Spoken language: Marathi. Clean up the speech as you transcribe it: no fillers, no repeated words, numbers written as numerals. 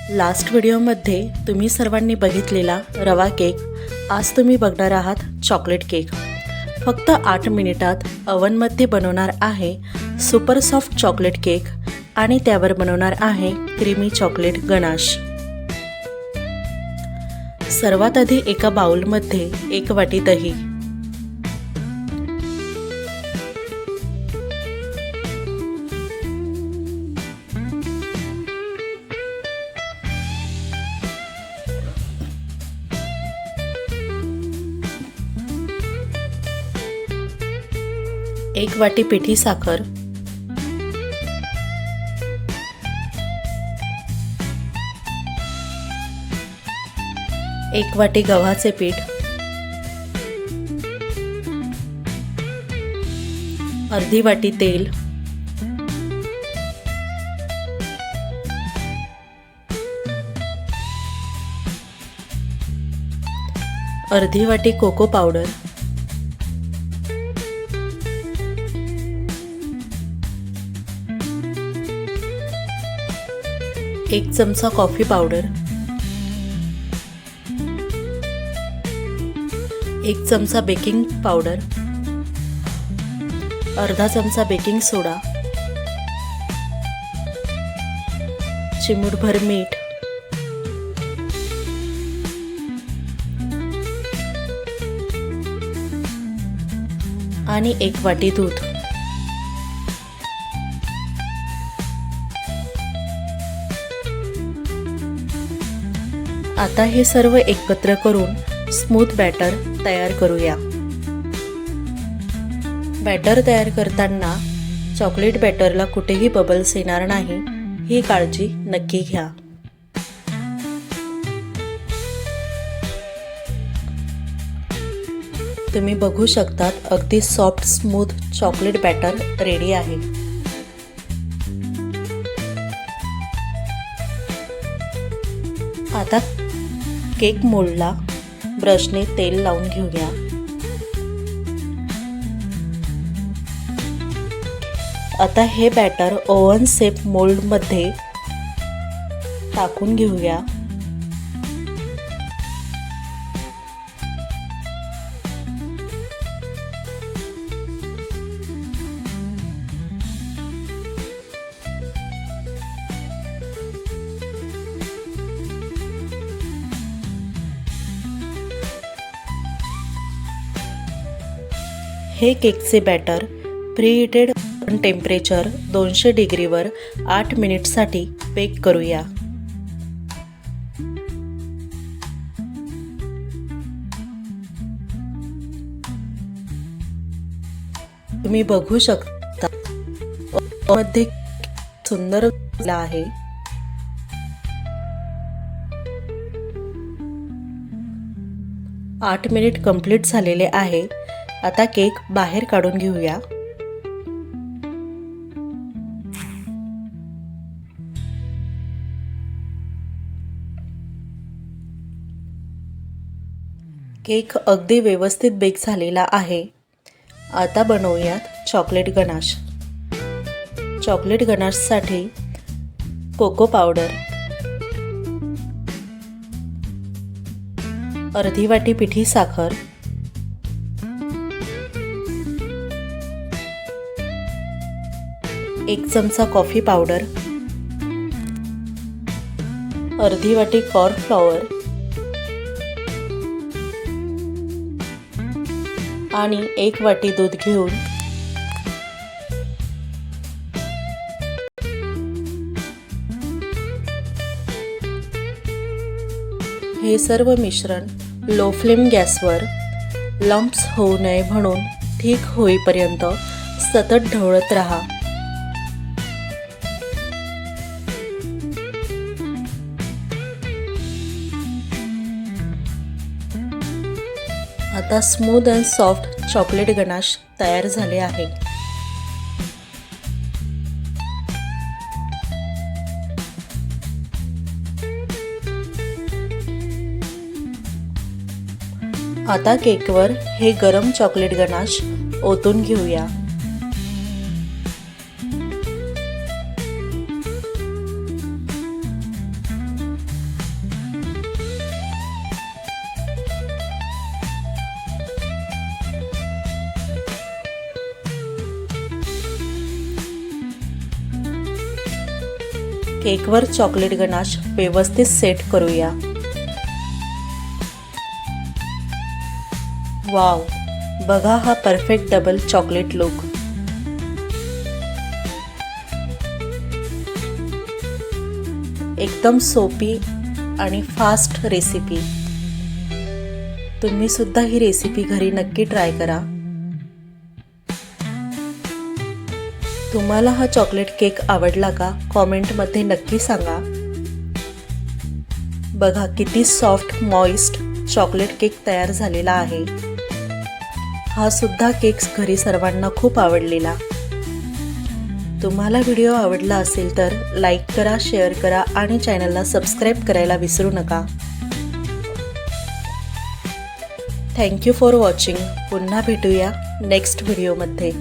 लास्ट व्हिडिओमध्ये तुम्ही सर्वांनी बघितलेला रवा केक, आज तुम्ही बघणार आहात चॉकलेट केक। फक्त 8 मिनिटात ओव्हनमध्ये बनवणार आहे सुपर सॉफ्ट चॉकलेट केक आणि त्यावर बनवणार आहे क्रीमी चॉकलेट गनाश। सर्वात आधी एका बाउलमध्ये 1 वाटी दही, 1 वाटी पिठी साखर, 1 वाटी गव्हाचे पीठ, अर्धी वाटी तेल, अर्धी वाटी कोको पावडर, 1 चमचा कॉफी पावडर, 1 चमचा बेकिंग पावडर, अर्धा चमचा बेकिंग सोडा, चिमूटभर मीठ, आणि 1 वाटी दूध। आता हे सर्व एकत्र करून स्मूथ बॅटर तयार करूया। बॅटर तयार करताना चॉकलेट बॅटरला कुठेही बबल्स येणार नाही, ही काळजी नक्की घ्या। तुम्ही बघू शकतात अगदी soft smooth chocolate batter ready आहे। आता केक मोल्डला ब्रशने तेल लावून घेऊया। आता हे बॅटर ओव्हन सेफ मोल्ड मध्ये टाकून घेऊया। हे केकचे बॅटर प्रीहीटेड टेम्परेचर 200 डिग्रीवर 8 मिनिटसाठी बेक करूया। तुम्ही बघू शकता मध्ये सुंदर आहे। आठ मिनिट कंप्लीट झालेले आहे। आता केक बाहेर काढून घेऊया। केक अगदी व्यवस्थित बेक झालेला आहे। आता बनवूयात चॉकलेट गनाश। चॉकलेट गनाशसाठी कोको पावडर, अर्धी वाटी पिठी साखर, 1 चमचा कॉफी पावडर, अर्धी वाटी कॉर्न फ्लॉवर आणि 1 वाटी दूध घेऊन हे सर्व मिश्रण लो फ्लेम गॅसवर लंप्स होऊ नये म्हणून ठीक होईपर्यंत सतत ढवळत राहा। आता smooth and soft chocolate ganache तयार झाले आहे। आता केकवर हे गरम चॉकलेट गनाश ओतून घेऊया। केकवर चॉकलेट गनाश व्यवस्थित सेट करूया. वाव, बघा हा परफेक्ट डबल चॉकलेट लुक. एकदम सोपी आणि फास्ट रेसिपी. तुम्ही सुद्धा ही रेसिपी घरी नक्की ट्राय करा. तुम्हाला हा चॉकलेट केक आवडला का? कॉमेंटमध्ये नक्की सांगा. बघा किती सॉफ्ट मॉइस्ट चॉकलेट केक तयार झालेला आहे. हा सुद्धा केक घरी सर्वांना खूप आवडलेला. तुम्हाला व्हिडिओ आवडला असेल तर लाईक करा, शेअर करा आणि चॅनलला सबस्क्राईब करायला विसरू नका. Thank you for watching. पुन्हा भेटूया नेक्स्ट व्हिडिओमध्ये.